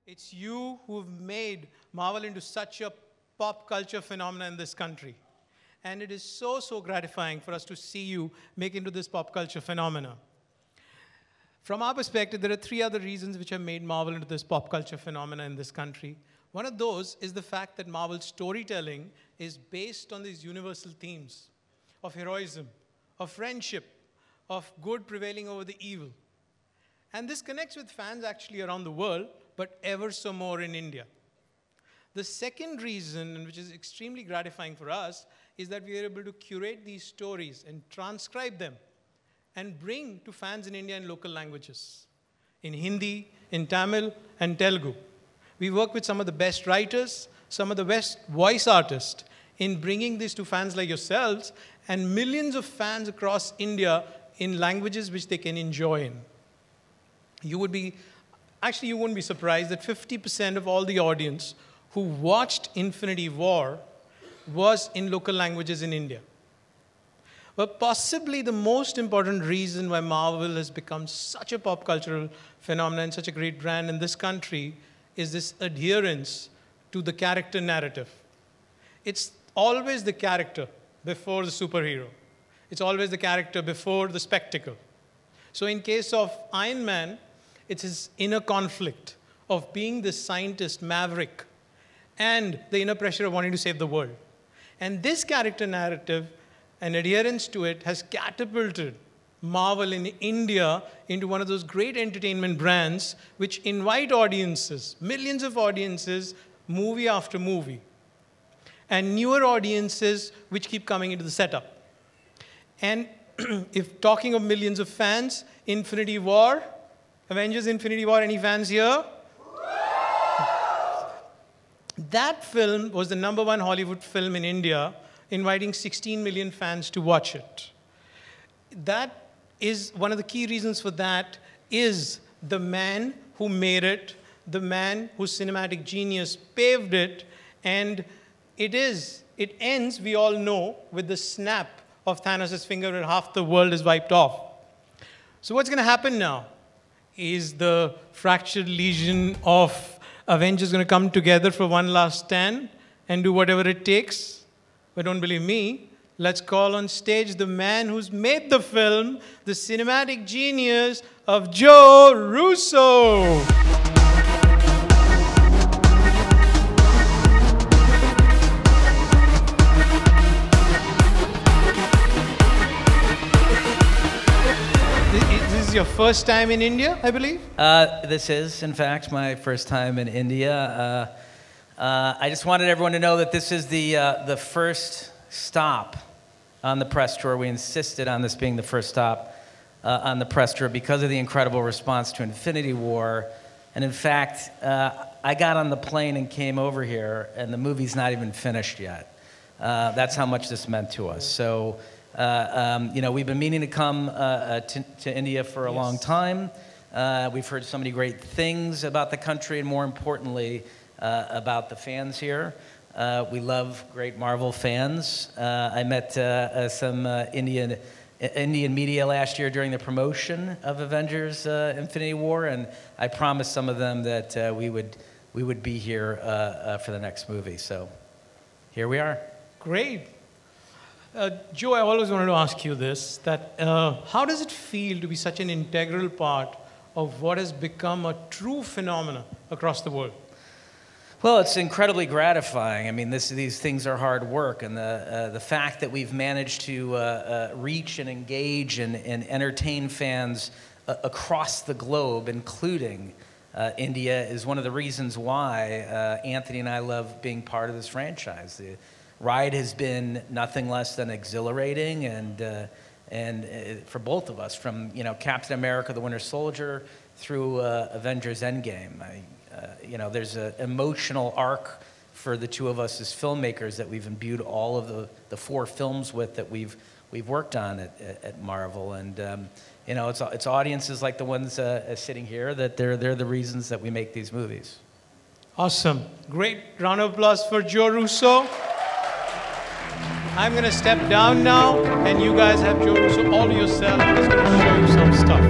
It's you who've made Marvel into such a pop culture phenomenon in this country. And it is so, so gratifying for us to see you make into this pop culture phenomena. From our perspective, there are three other reasons which have made Marvel into this pop culture phenomena in this country. One of those is the fact that Marvel's storytelling is based on these universal themes of heroism, of friendship, of good prevailing over the evil. And this connects with fans actually around the world, but ever so more in India. The second reason, which is extremely gratifying for us, is that we are able to curate these stories and transcribe them and bring to fans in India in local languages, in Hindi, in Tamil, and Telugu. We work with some of the best writers, some of the best voice artists in bringing this to fans like yourselves and millions of fans across India in languages which they can enjoy in. You wouldn't be surprised that 50% of all the audience who watched Infinity War was in local languages in India. But possibly the most important reason why Marvel has become such a pop cultural phenomenon, such a great brand in this country, is this adherence to the character narrative. It's always the character before the superhero. It's always the character before the spectacle. So in case of Iron Man, it's his inner conflict of being the scientist maverick and the inner pressure of wanting to save the world. And this character narrative and adherence to it has catapulted Marvel in India into one of those great entertainment brands which invite audiences, millions of audiences, movie after movie, and newer audiences which keep coming into the setup. And if talking of millions of fans, Infinity War, Avengers Infinity War, any fans here? That film was the #1 Hollywood film in India, inviting 16 million fans to watch it. That is one of the key reasons for that is the man who made it, the man whose cinematic genius paved it, and it ends, we all know, with the snap of Thanos' finger and half the world is wiped off. So what's going to happen now? Is the fractured legion of Avengers going to come together for one last stand and do whatever it takes? But don't believe me. Let's call on stage the man who's made the film, the cinematic genius of Joe Russo. This is your first time in India, I believe? This is, in fact, my first time in India. I just wanted everyone to know that this is the first stop on the press tour. We insisted on this being the first stop on the press tour because of the incredible response to Infinity War. And in fact, I got on the plane and came over here, and the movie's not even finished yet. That's how much this meant to us. So, you know, we've been meaning to come to India for a long time. We've heard so many great things about the country, and more importantly, about the fans here. We love great Marvel fans. I met some Indian media last year during the promotion of Avengers Infinity War, and I promised some of them that we would be here for the next movie. So here we are. Great. Joe, I always wanted to ask you this, that how does it feel to be such an integral part of what has become a true phenomenon across the world? Well, it's incredibly gratifying. I mean, these things are hard work, and the fact that we've managed to reach and engage and entertain fans across the globe, including India, is one of the reasons why Anthony and I love being part of this franchise. The ride has been nothing less than exhilarating, and for both of us, from Captain America: The Winter Soldier through Avengers Endgame. You know, there's an emotional arc for the two of us as filmmakers that we've imbued all of the 4 films with that we've worked on at Marvel, and you know, it's audiences like the ones sitting here that they're the reasons that we make these movies. Awesome, great round of applause for Joe Russo. I'm going to step down now, and you guys have Joe Russo all to yourself. He's going to show you some stuff.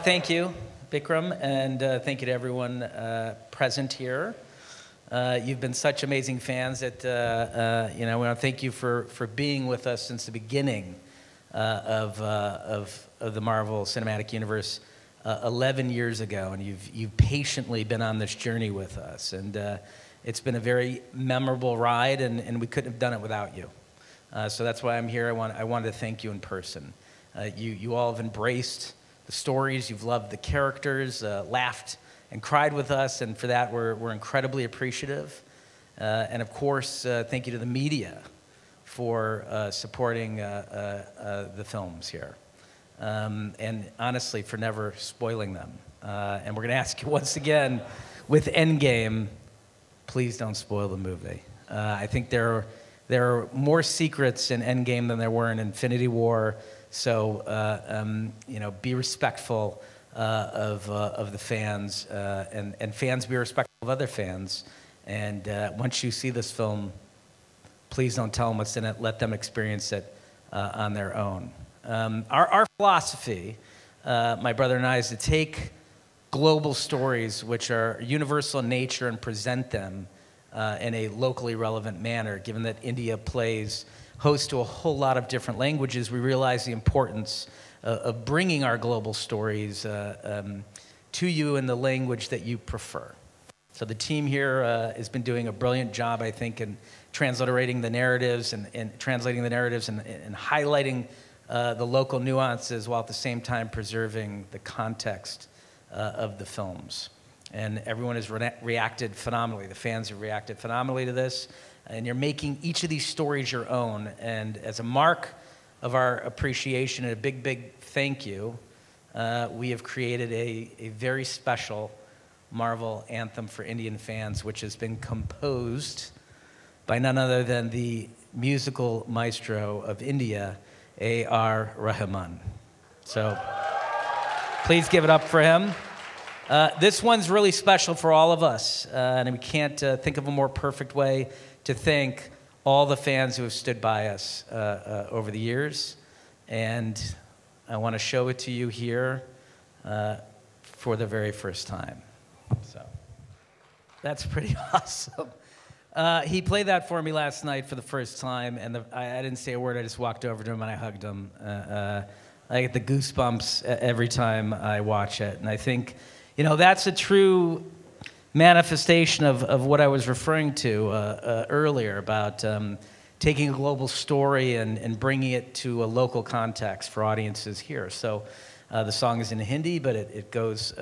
thank you, Bikram, and thank you to everyone present here. You've been such amazing fans that we want to thank you for being with us since the beginning of the Marvel Cinematic Universe 11 years ago, and you've patiently been on this journey with us, and it's been a very memorable ride, and we couldn't have done it without you. So that's why I'm here. I wanted to thank you in person. You all have embraced the stories, you've loved the characters, laughed and cried with us, and for that we're incredibly appreciative. And of course, thank you to the media for supporting the films here. And honestly, for never spoiling them. And we're going to ask you once again, with Endgame, please don't spoil the movie. I think there are more secrets in Endgame than there were in Infinity War. So, be respectful of the fans, and fans be respectful of other fans. And once you see this film, please don't tell them what's in it. Let them experience it on their own. Our philosophy, my brother and I, is to take global stories which are universal in nature and present them in a locally relevant manner. Given that India plays host to a whole lot of different languages, we realize the importance of bringing our global stories to you in the language that you prefer. So the team here has been doing a brilliant job, I think, in translating the narratives and translating the narratives and highlighting the local nuances while at the same time preserving the context of the films. And everyone has reacted phenomenally. The fans have reacted phenomenally to this. And you're making each of these stories your own. And as a mark of our appreciation and a big, big thank you, we have created a very special Marvel anthem for Indian fans, which has been composed by none other than the musical maestro of India, A.R. Rahman. So please give it up for him. This one's really special for all of us, and we can't think of a more perfect way to thank all the fans who have stood by us over the years. And I want to show it to you here for the very first time. So that's pretty awesome. He played that for me last night for the first time, and I didn't say a word. I just walked over to him and I hugged him. I get the goosebumps every time I watch it. And I think, that's a true manifestation of what I was referring to earlier about taking a global story and bringing it to a local context for audiences here. So the song is in Hindi, but it goes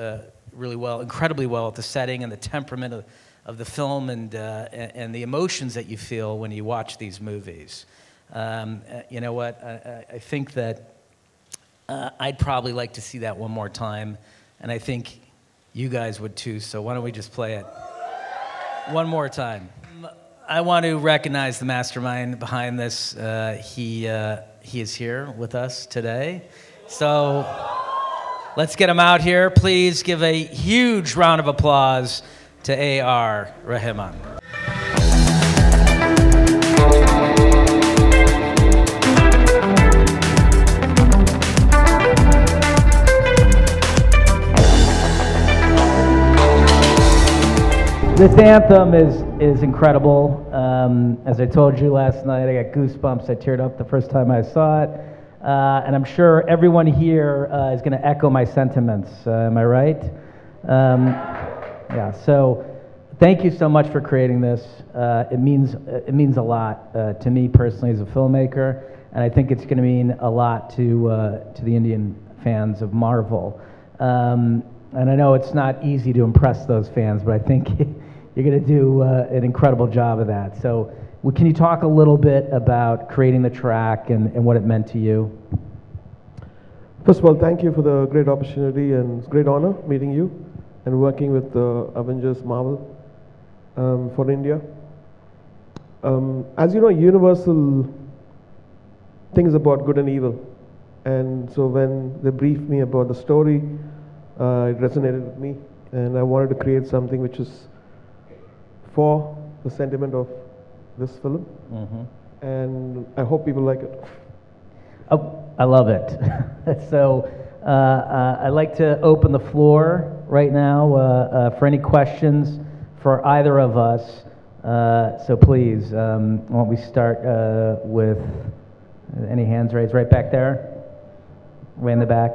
really well, incredibly well with the setting and the temperament of the film and the emotions that you feel when you watch these movies. You know what? I think that I'd probably like to see that one more time, and I think you guys would too, so why don't we just play it one more time. I want to recognize the mastermind behind this. He is here with us today. So let's get him out here. Please give a huge round of applause to A.R. Rahman. This anthem is incredible. As I told you last night, I got goosebumps. I teared up the first time I saw it. And I'm sure everyone here is going to echo my sentiments. Am I right? Yeah, so thank you so much for creating this. It means a lot to me personally as a filmmaker, and I think it's going to mean a lot to the Indian fans of Marvel. And I know it's not easy to impress those fans, but I think you're going to do an incredible job of that. So can you talk a little bit about creating the track and what it meant to you? First of all, thank you for the great opportunity, and it's a great honor meeting you and working with the Avengers Marvel for India. As you know, Universal thinks about good and evil. And so when they briefed me about the story, it resonated with me. And I wanted to create something which is for the sentiment of this film. And I hope people like it. Oh, I love it. So I'd like to open the floor right now for any questions for either of us. So please, why don't we start with any hands raised right back there? Way in the back.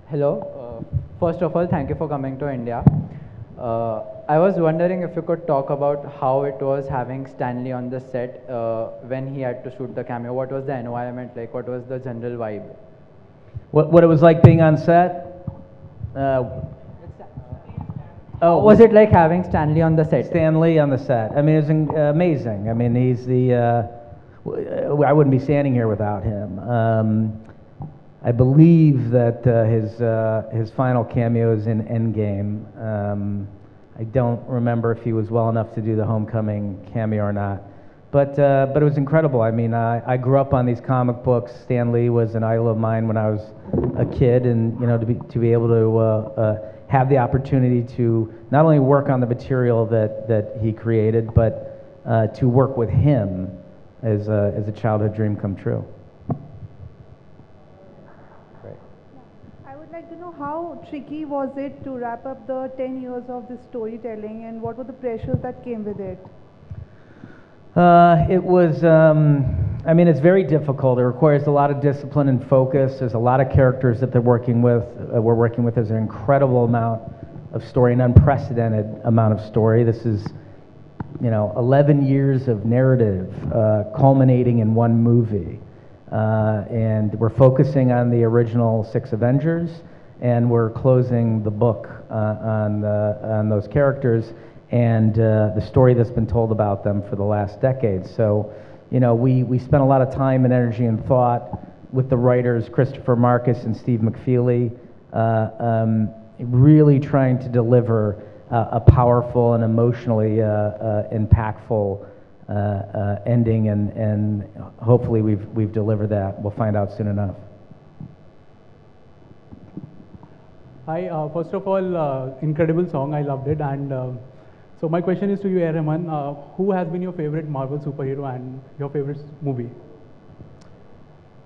Hello. First of all, thank you for coming to India. I was wondering if you could talk about how it was having Stanley on the set when he had to shoot the cameo. What was the environment like? What was the general vibe? What it was like being on set? Was it like having Stanley on the set? Stanley on the set. I mean, it was amazing. I mean, he's the. I wouldn't be standing here without him. I believe that his final cameo is in Endgame. I don't remember if he was well enough to do the Homecoming cameo or not, but it was incredible. I mean, I grew up on these comic books. Stan Lee was an idol of mine when I was a kid, and to be able to have the opportunity to not only work on the material that he created, but to work with him is a childhood dream come true. How tricky was it to wrap up the 10 years of this storytelling, and what were the pressures that came with it? It was, I mean, it's very difficult. It requires a lot of discipline and focus. There's a lot of characters that we're working with. There's an incredible amount of story, an unprecedented amount of story. This is, 11 years of narrative culminating in one movie. And we're focusing on the original 6 Avengers, and we're closing the book on those characters and the story that's been told about them for the last decade. So, we spent a lot of time and energy and thought with the writers Christopher Marcus and Steve McFeely, really trying to deliver a powerful and emotionally impactful ending, and hopefully we've delivered that. We'll find out soon enough. Hi, first of all, incredible song, I loved it, and so my question is to you, Rahman, who has been your favorite Marvel superhero and your favorite movie?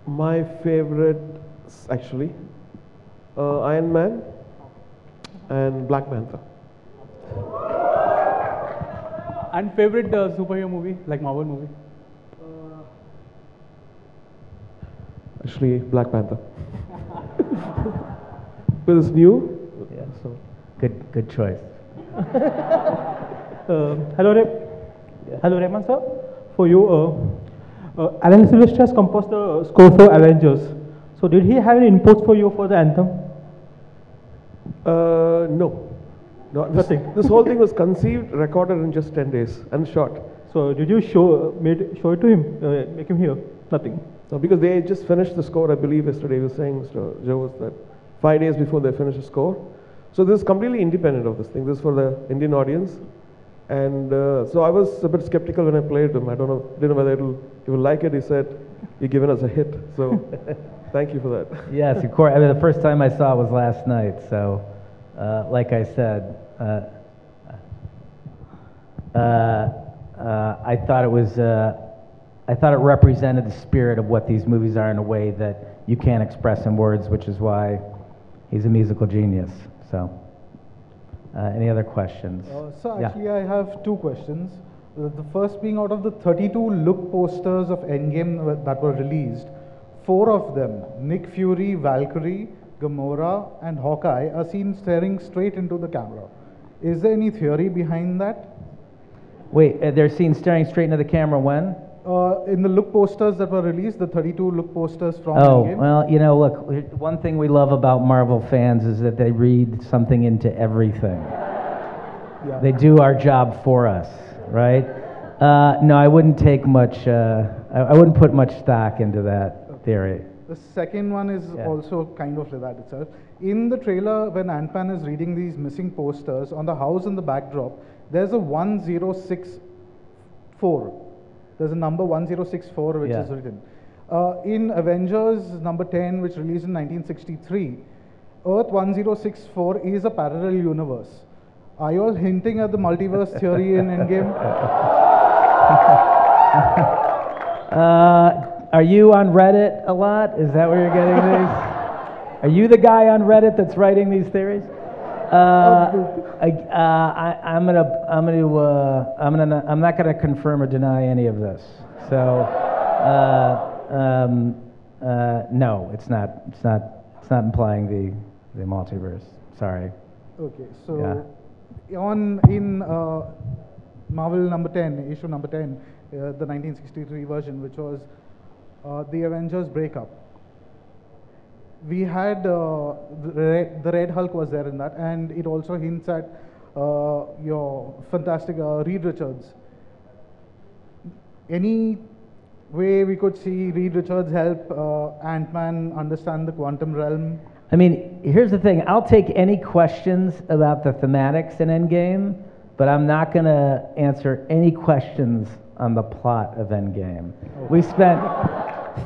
My favorite, actually, Iron Man and Black Panther. And favorite superhero movie, like Marvel movie? Actually, Black Panther. Because it's new. Yeah. So good choice. Hello, Rahman sir. For you, Alan Silvestri has composed the score for Avengers. So, did he have any inputs for you for the anthem? No. This whole thing was conceived, recorded in just 10 days, and shot. So, did you show it to him, make him hear? Nothing. No, because they just finished the score, I believe yesterday. He was saying, Mr. Joe, was that 5 days before they finished the score. So this is completely independent of this thing. This is for the Indian audience. And so I was a bit skeptical when I played him. Didn't know whether he will like it. He said, "You've given us a hit." So thank you for that. Yes, of course. I mean, the first time I saw it was last night. So, like I said, I thought it was. I thought it represented the spirit of what these movies are in a way that you can't express in words, which is why he's a musical genius. So, any other questions? So actually, I have 2 questions. The first being, out of the 32 look posters of Endgame that were released, 4 of them, Nick Fury, Valkyrie, Gamora, and Hawkeye, are seen staring straight into the camera. Is there any theory behind that? Wait, they're seen staring straight into the camera when? In the look posters that were released, the 32 look posters from Endgame. Well, look, one thing we love about Marvel fans is that they read something into everything. Yeah. They do our job for us, right? No, I wouldn't take much, I wouldn't put much stock into that theory. The second one is also kind of that itself. In the trailer, when Ant-Man is reading these missing posters, on the house in the backdrop, there's a 1064. There's a number 1064 which is written. In Avengers number 10, which released in 1963, Earth 1064 is a parallel universe. Are you all hinting at the multiverse theory in Endgame? Are you on Reddit a lot? Is that where you're getting these? Are you the guy on Reddit that's writing these theories? I'm not gonna confirm or deny any of this. So, no, it's not implying the multiverse. Sorry. Okay, so in Marvel number 10, issue number 10, the 1963 version, which was the Avengers breakup. We had the Red Hulk was there in that, and it also hints at your fantastic Reed Richards. Any way we could see Reed Richards help Ant-Man understand the quantum realm? I mean, here's the thing. I'll take any questions about the thematics in Endgame, but I'm not going to answer any questions on the plot of Endgame. We spent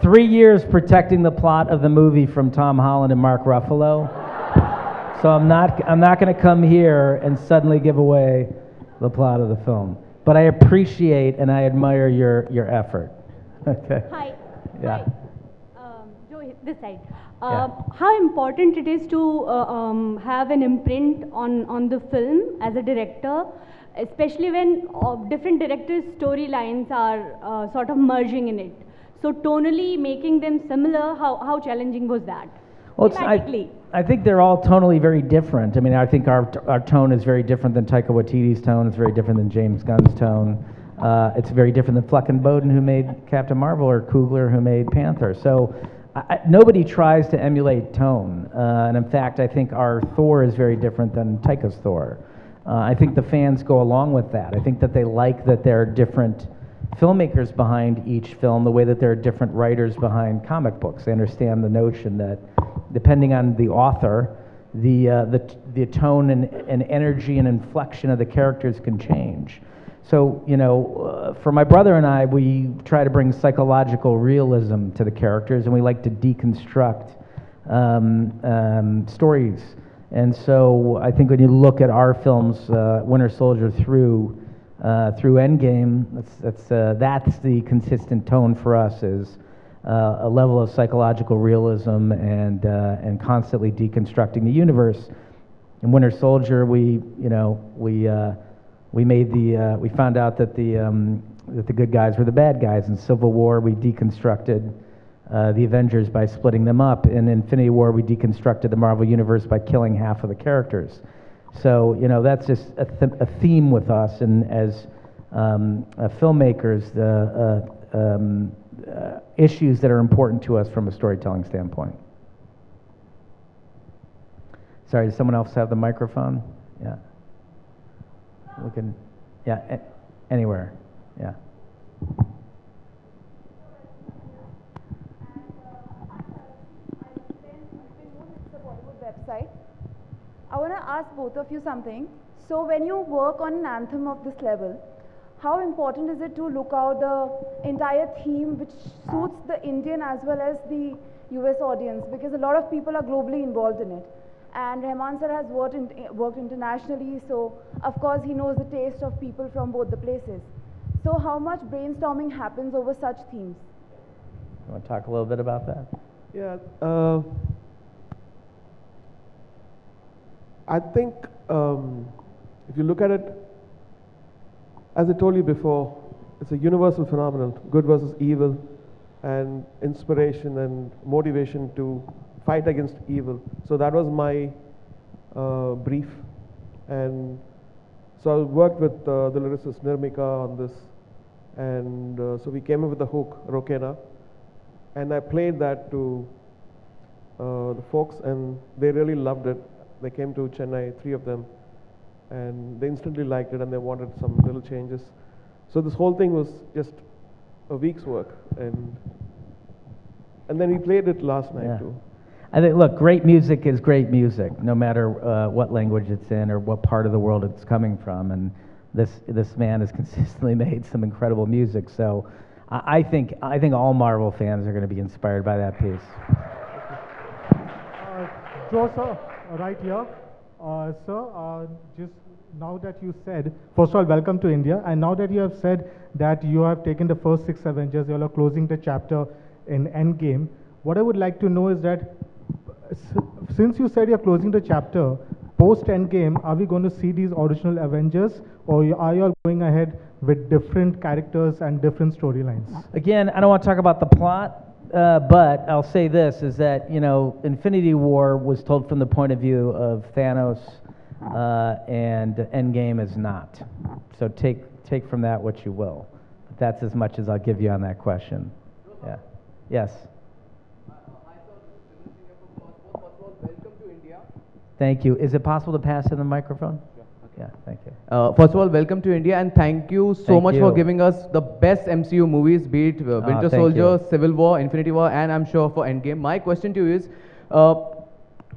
3 years protecting the plot of the movie from Tom Holland and Mark Ruffalo. So I'm not going to come here and suddenly give away the plot of the film. But I appreciate and I admire your effort. Okay. Hi. Yeah. Hi. Joe, this side. Yeah. How important it is to have an imprint on the film as a director, especially when different directors' storylines are sort of merging in it. So tonally making them similar, how challenging was that? Well, I think they're all tonally very different. I mean, I think our tone is very different than Taika Waititi's tone. It's very different than James Gunn's tone. It's very different than Fleck and Bowden, who made Captain Marvel, or Coogler, who made Panther. So nobody tries to emulate tone. And in fact, I think our Thor is very different than Taika's Thor. I think the fans go along with that. I think that they like that there are different filmmakers behind each film, the way that there are different writers behind comic books. They understand the notion that depending on the author, the tone and energy and inflection of the characters can change. So, you know, for my brother and I, we try to bring psychological realism to the characters, and we like to deconstruct stories. And so I think when you look at our films, Winter Soldier through Endgame, that's the consistent tone for us, is a level of psychological realism and constantly deconstructing the universe. In Winter Soldier, we found out that the good guys were the bad guys. In Civil War, we deconstructed the Avengers by splitting them up. In Infinity War, we deconstructed the Marvel Universe by killing half of the characters. So, you know, that's just a theme with us, and as filmmakers, the issues that are important to us from a storytelling standpoint. Sorry, does someone else have the microphone? Yeah. We can, yeah, anywhere, yeah. Website. I want to ask both of you something. So when you work on an anthem of this level, how important is it to look out the entire theme which suits the Indian as well as the US audience? Because a lot of people are globally involved in it. And Rahman sir has worked internationally, so of course he knows the taste of people from both the places. So how much brainstorming happens over such themes? You want to talk a little bit about that? Yeah, I think if you look at it, as I told you before, it's a universal phenomenon, good versus evil, and inspiration and motivation to fight against evil. So that was my brief, and so I worked with the lyricist Nirmika on this, and so we came up with the hook, Rokena, and I played that to the folks, and they really loved it. They came to Chennai, 3 of them, and they instantly liked it, and they wanted some little changes. So this whole thing was just a week's work, and then we played it last night too. I think, look, great music is great music, no matter what language it's in or what part of the world it's coming from. And this man has consistently made some incredible music. So I think all Marvel fans are going to be inspired by that piece. Joe, sir, right here. Sir, just now that you said, first of all, welcome to India, and now that you have said that you have taken the first 6 Avengers, you are closing the chapter in Endgame, what I would like to know is that since you said you're closing the chapter, post Endgame, are we going to see these original Avengers, or are you all going ahead with different characters and different storylines? Again, I don't want to talk about the plot, but I'll say this, is that, you know, Infinity War was told from the point of view of Thanos, and Endgame is not. So take from that what you will. But that's as much as I'll give you on that question. Yeah. Yes. Thank you. Is it possible to pass in the microphone? Yeah, thank you. First of all, welcome to India, and thank you so much for giving us the best MCU movies, be it Winter Soldier, Civil War, Infinity War, and I'm sure for Endgame. My question to you is,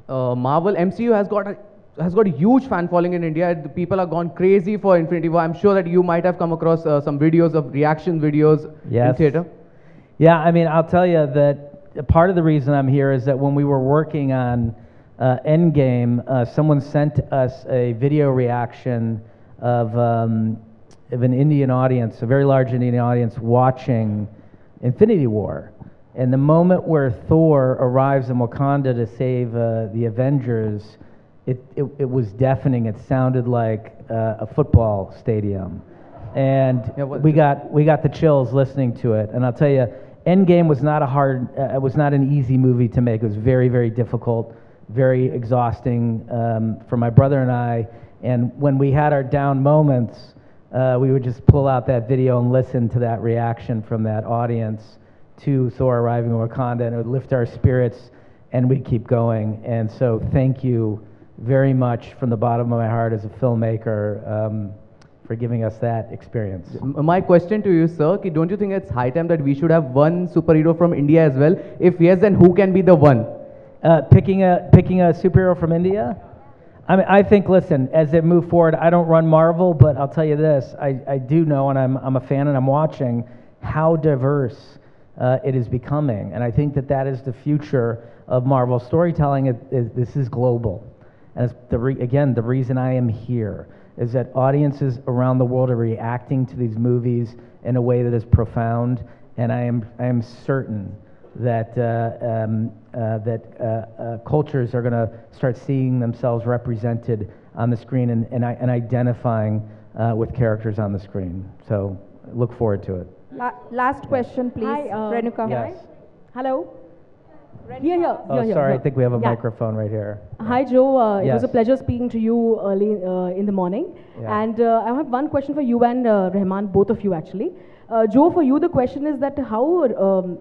Marvel MCU has got a huge fan following in India. The people are gone crazy for Infinity War. I'm sure that you might have come across some videos of reaction videos in theater. Yeah, I mean, I'll tell you that part of the reason I'm here is that when we were working on Endgame, someone sent us a video reaction of an Indian audience, a very large Indian audience, watching Infinity War. And the moment where Thor arrives in Wakanda to save the Avengers, it was deafening. It sounded like a football stadium. And we got the chills listening to it. And I'll tell you, Endgame was not was not an easy movie to make. It was very, very difficult, very exhausting for my brother and I. And when we had our down moments, we would just pull out that video and listen to that reaction from that audience to Thor arriving in Wakanda, and it would lift our spirits, and we'd keep going. And so thank you very much from the bottom of my heart as a filmmaker for giving us that experience. My question to you, sir, don't you think it's high time that we should have one superhero from India as well? If yes, then who can be the one? Picking a superhero from India? I mean, I think, listen, as they move forward, I don't run Marvel, but I'll tell you this, I do know, and I'm a fan and I'm watching, how diverse it is becoming. And I think that is the future of Marvel storytelling. This is global. And it's again, the reason I am here is that audiences around the world are reacting to these movies in a way that is profound, and I am certain that cultures are going to start seeing themselves represented on the screen and identifying with characters on the screen. So look forward to it. Last question, please. Hi, Renuka. Yes. Hello. Here. Oh, sorry, I think we have a microphone right here. Hi, Joe. It Yes. was a pleasure speaking to you early in the morning. Yeah. And I have one question for you and Rahman, both of you actually. Joe, for you, the question is that how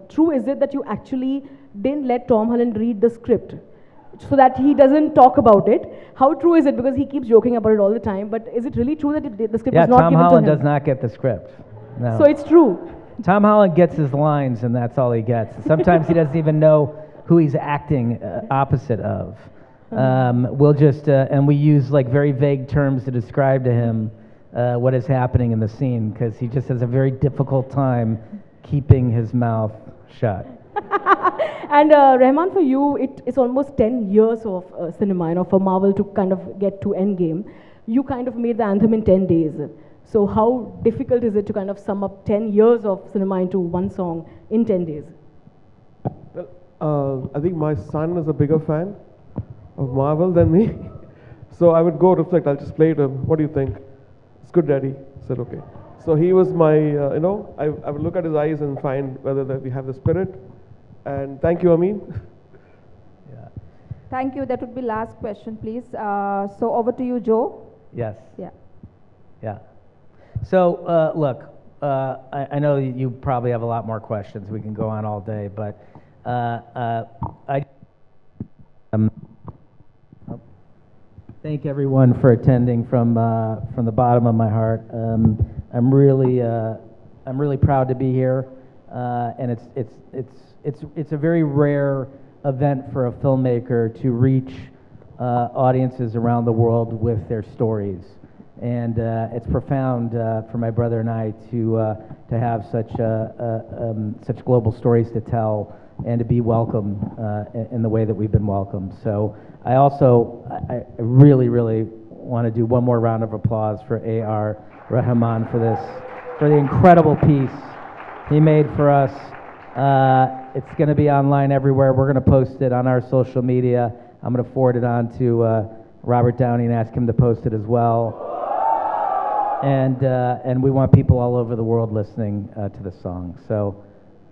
true is it that you actually didn't let Tom Holland read the script so that he doesn't talk about it? How true is it? Because he keeps joking about it all the time, but is it really true that the script was not Tom given Holland to him? does not get the script. No. So it's true. Tom Holland gets his lines, and that's all he gets. Sometimes he doesn't even know who he's acting opposite of. We'll just, and we use like very vague terms to describe to him what is happening in the scene, because he just has a very difficult time keeping his mouth shut. And Rahman, for you, it's almost 10 years of cinema, for Marvel to kind of get to Endgame. You kind of made the Anthem in 10 days. So how difficult is it to kind of sum up 10 years of cinema into one song in 10 days? Well, I think my son is a bigger fan of Marvel than me. So I would go reflect, I'll just play it. What do you think? It's good, Daddy. I said, okay. So he was my, I would look at his eyes and find whether that we have the spirit. And thank you, Amin. Yeah. Thank you. That would be last question, please. So over to you, Joe. Yes. Yeah. Yeah. So, look, I know you probably have a lot more questions. We can go on all day, but thank everyone for attending from the bottom of my heart. I'm really proud to be here, and it's a very rare event for a filmmaker to reach audiences around the world with their stories. And it's profound for my brother and I to have such global stories to tell and to be welcomed in the way that we've been welcomed. So I really want to do one more round of applause for A.R. Rahman for the incredible piece he made for us. It's going to be online everywhere. We're going to post it on our social media. I'm going to forward it on to Robert Downey and ask him to post it as well. And we want people all over the world listening to the song. So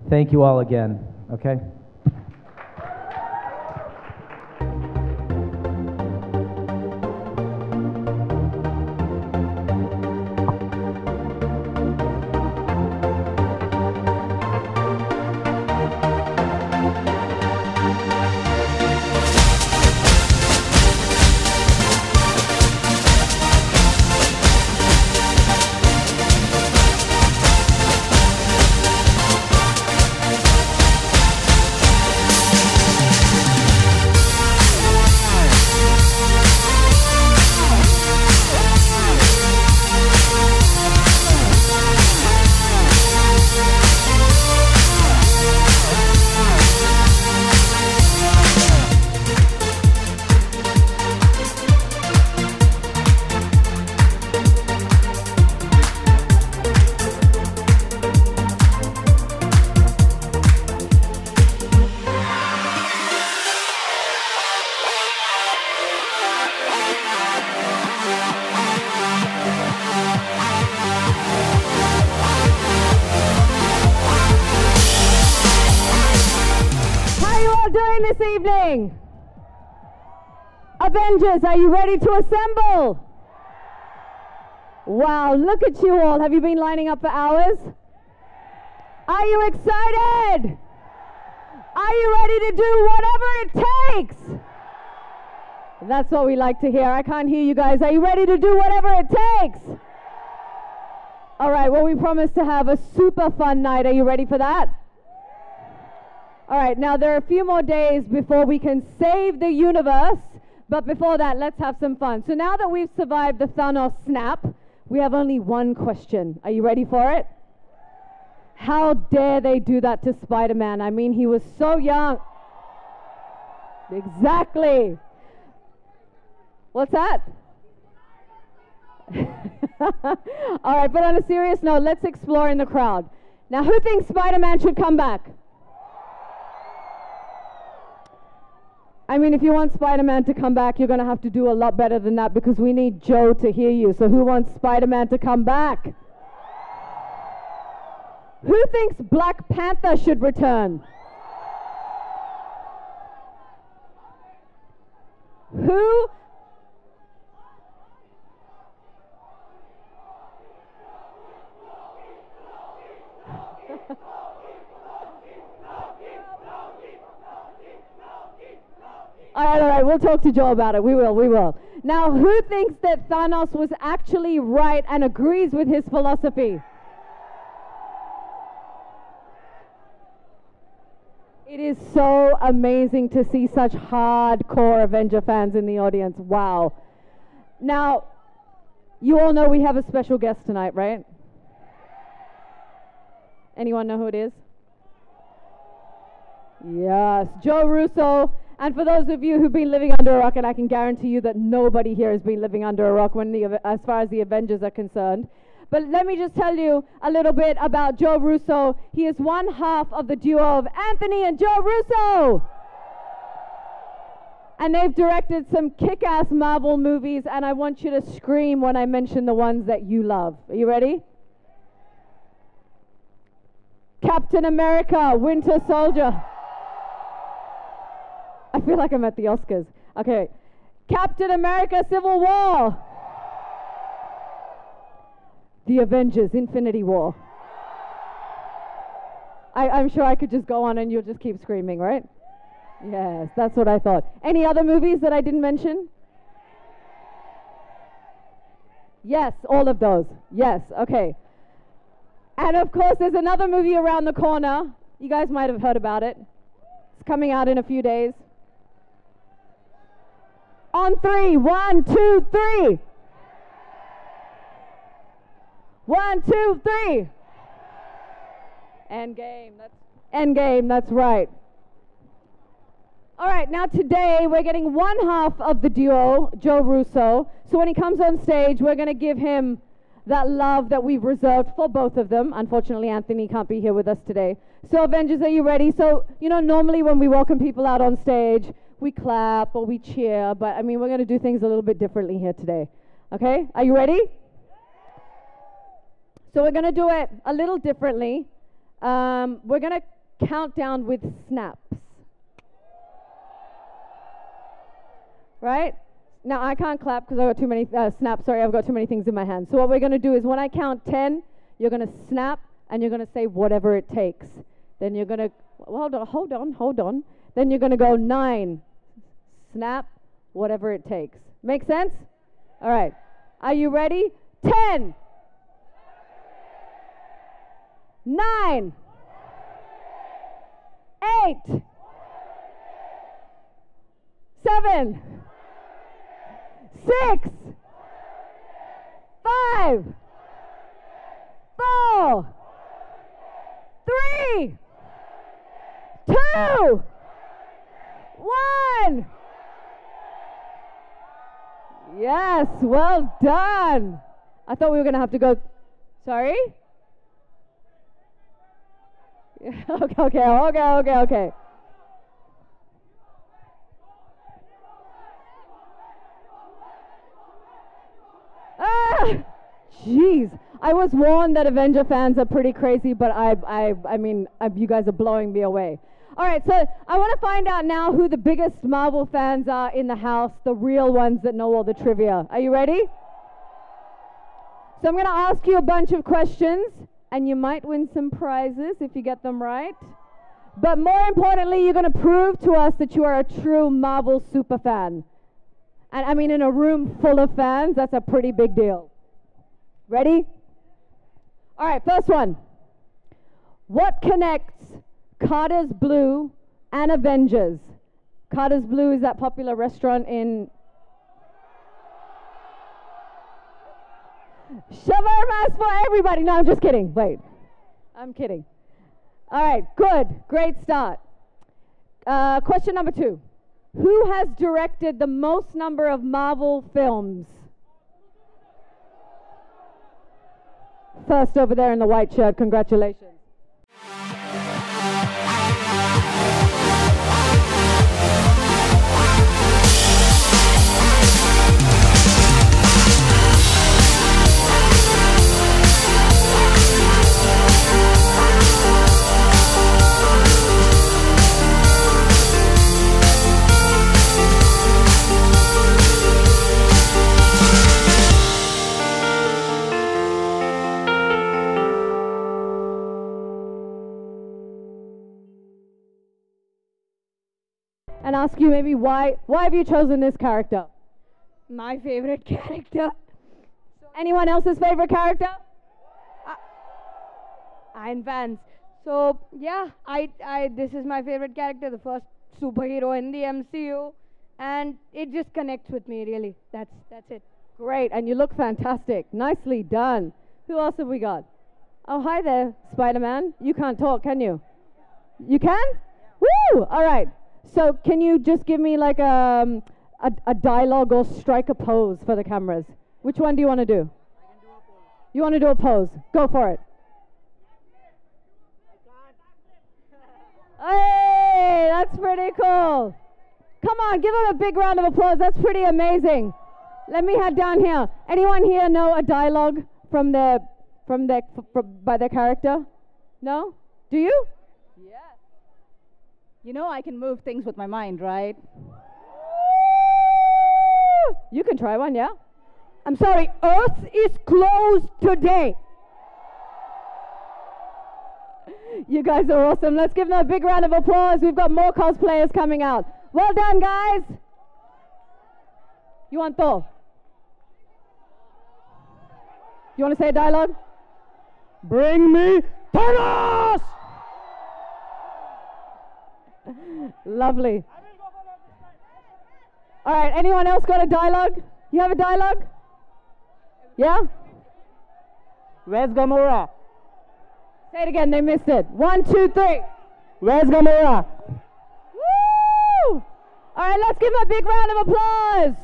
thank you all again, okay? Evening. Avengers, are you ready to assemble? Wow, look at you all. Have you been lining up for hours? Are you excited? Are you ready to do whatever it takes? That's what we like to hear. I can't hear you guys. Are you ready to do whatever it takes? All right, well, we promised to have a super fun night. Are you ready for that? All right, now there are a few more days before we can save the universe, but before that, let's have some fun. So now that we've survived the Thanos snap, we have only one question. Are you ready for it? How dare they do that to Spider-Man? I mean, he was so young. Exactly. What's that? All right, but on a serious note, let's explore in the crowd. Now, who thinks Spider-Man should come back? I mean, if you want Spider-Man to come back, you're going to have to do a lot better than that because we need Joe to hear you. So who wants Spider-Man to come back? Who thinks Black Panther should return? Who? All right, we'll talk to Joe about it. We will. Now, who thinks that Thanos was actually right and agrees with his philosophy? It is so amazing to see such hardcore Avenger fans in the audience. Wow. Now, you all know we have a special guest tonight, right? Anyone know who it is? Yes, Joe Russo. And for those of you who've been living under a rock, and I can guarantee you that nobody here has been living under a rock as far as the Avengers are concerned. But let me just tell you a little bit about Joe Russo. He is one half of the duo of Anthony and Joe Russo. And they've directed some kick-ass Marvel movies, and I want you to scream when I mention the ones that you love. Are you ready? Captain America, Winter Soldier. I feel like I'm at the Oscars. Okay. Captain America, Civil War. The Avengers, Infinity War. I'm sure I could just go on and you'll just keep screaming, right? Yes, that's what I thought. Any other movies that I didn't mention? Yes, all of those. Yes, okay. And of course, there's another movie around the corner. You guys might have heard about it. It's coming out in a few days. On three. 1, 2, 3. 1, 2, 3. Endgame. That's right. All right. right, now today we're getting one half of the duo, Joe Russo. So when he comes on stage, we're going to give him that love that we've reserved for both of them. Unfortunately, Anthony can't be here with us today. So Avengers, are you ready? So, you know, normally when we welcome people out on stage, we clap or we cheer, but I mean, we're going to do things a little bit differently here today. Okay, are you ready? So we're going to do it a little differently. We're going to count down with snaps. Right? Now I can't clap because I've got too many snaps. Sorry, I've got too many things in my hand. So what we're going to do is when I count 10, you're going to snap and you're going to say whatever it takes. Then you're going to, hold on. Then you're going to go 9, snap, whatever it takes. Make sense? All right. Are you ready? 10, 9, 8, 7, 6, 5, 4, 3, 2, 1. Yes, well done. I thought we were going to have to go. Sorry? Okay. Jeez. I was warned that Avenger fans are pretty crazy, but I mean, you guys are blowing me away. All right, so I want to find out now who the biggest Marvel fans are in the house, the real ones that know all the trivia. Are you ready? So I'm going to ask you a bunch of questions, and you might win some prizes if you get them right. But more importantly, you're going to prove to us that you are a true Marvel super fan. And I mean, in a room full of fans, that's a pretty big deal. Ready? All right, first one. What connects Carter's Blue and Avengers? Carter's Blue is that popular restaurant in... Shawarmas for everybody. No, I'm just kidding. Wait. I'm kidding. All right, good. Great start. Question number 2. Who has directed the most number of Marvel films? First over there in the white shirt. Congratulations. And ask you maybe why have you chosen this character? My favorite character. Anyone else's favorite character? Iron Fans. So yeah, this is my favorite character, the first superhero in the MCU, and it just connects with me really. That's it. Great, and you look fantastic. Nicely done. Who else have we got? Oh, hi there, Spider-Man. You can't talk, can you? You can? Woo! All right. So can you just give me like a dialogue or strike a pose for the cameras? Which one do you want to do? I can do a pose. You want to do a pose? Go for it. Hey, that's pretty cool. Come on, give them a big round of applause. That's pretty amazing. Let me head down here. Anyone here know a dialogue from by their character? No? Do you? Yeah. You know I can move things with my mind, right? You can try one, yeah? I'm sorry, Earth is closed today. You guys are awesome. Let's give them a big round of applause. We've got more cosplayers coming out. Well done, guys. You want Thor? You want to say a dialogue? Bring me Thanos! Lovely. All right, anyone else got a dialogue? You have a dialogue? Yeah? Where's Gamora? Say it again, they missed it. 1, 2, 3. Where's Gamora? Woo! right, let's give him a big round of applause.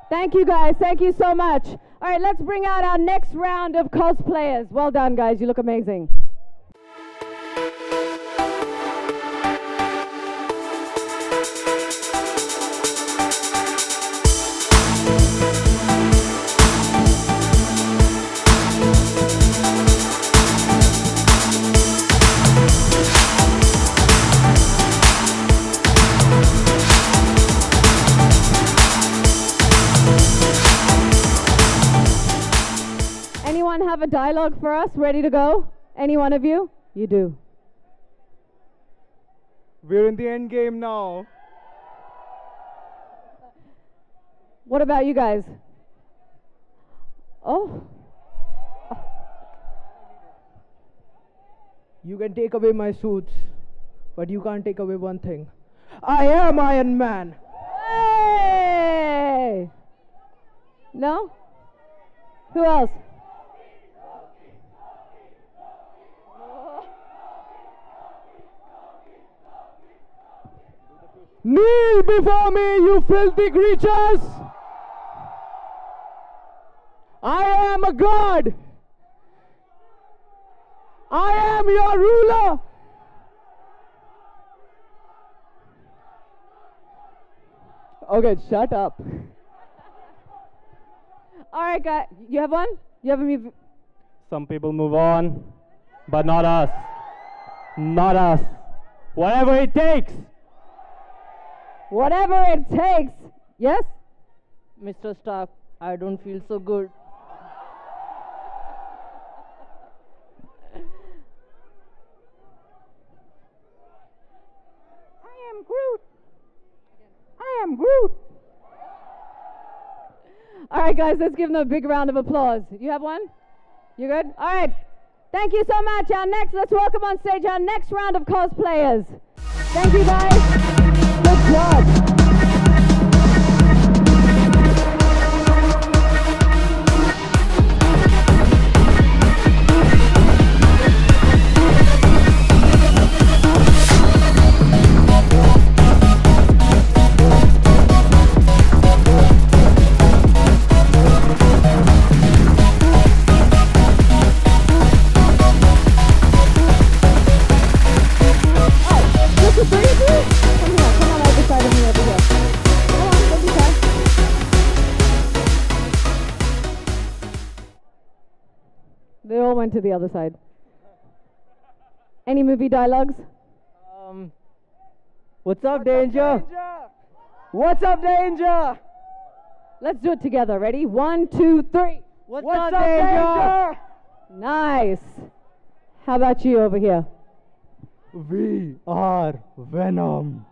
Thank you, guys. Thank you so much. All right, let's bring out our next round of cosplayers. Well done, guys. You look amazing. Anyone have a dialogue for us ready to go? Any one of you? You do. We're in the end game now. What about you guys? Oh. You can take away my suits, but you can't take away one thing. I am Iron Man. Hey! No? Who else? Kneel before me, you filthy creatures! I am a god! I am your ruler! Okay, shut up. All right, guys. You have one? You have a movie? Some people move on, but not us. Not us. Whatever it takes. Whatever it takes. Yes? Mr. Stark, I don't feel so good. I am Groot. I am Groot. All right, guys, let's give them a big round of applause. You have one? You good? All right. Thank you so much. Let's welcome on stage our next round of cosplayers. Thank you, guys. Good job. They all went to the other side. Any movie dialogues? What's up, Danger? What's up, Danger? Let's do it together. Ready? 1, 2, 3. What's up, Danger? Nice. How about you over here? We are Venom.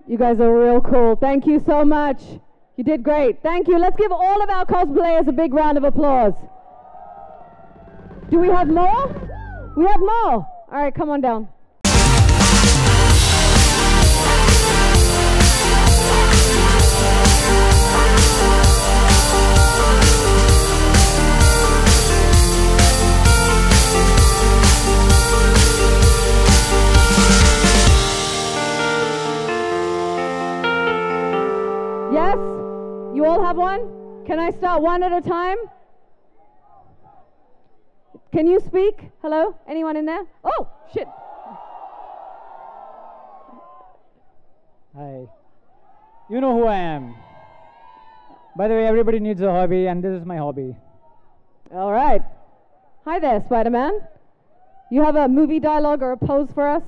You guys are real cool. Thank you so much. You did great. Thank you. Let's give all of our cosplayers a big round of applause. Do we have more? We have more. All right, come on down. Yes? You all have one? Can I start one at a time? Can you speak? Hello? Anyone in there? Oh, shit. Hi. You know who I am. By the way, everybody needs a hobby, and this is my hobby. All right. Hi there, Spider-Man. You have a movie dialogue or a pose for us?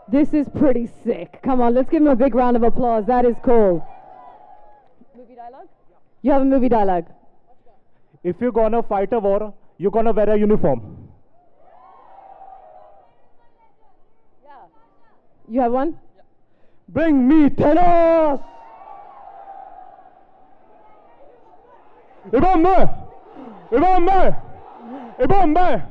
This is pretty sick. Come on, let's give him a big round of applause. That is cool. Movie dialogue? You have a movie dialogue. If you're gonna fight a war, you're gonna wear a uniform. Yeah. You have one? Yeah. Bring me Thanos! Ibambe! Ibambe! Ibambe!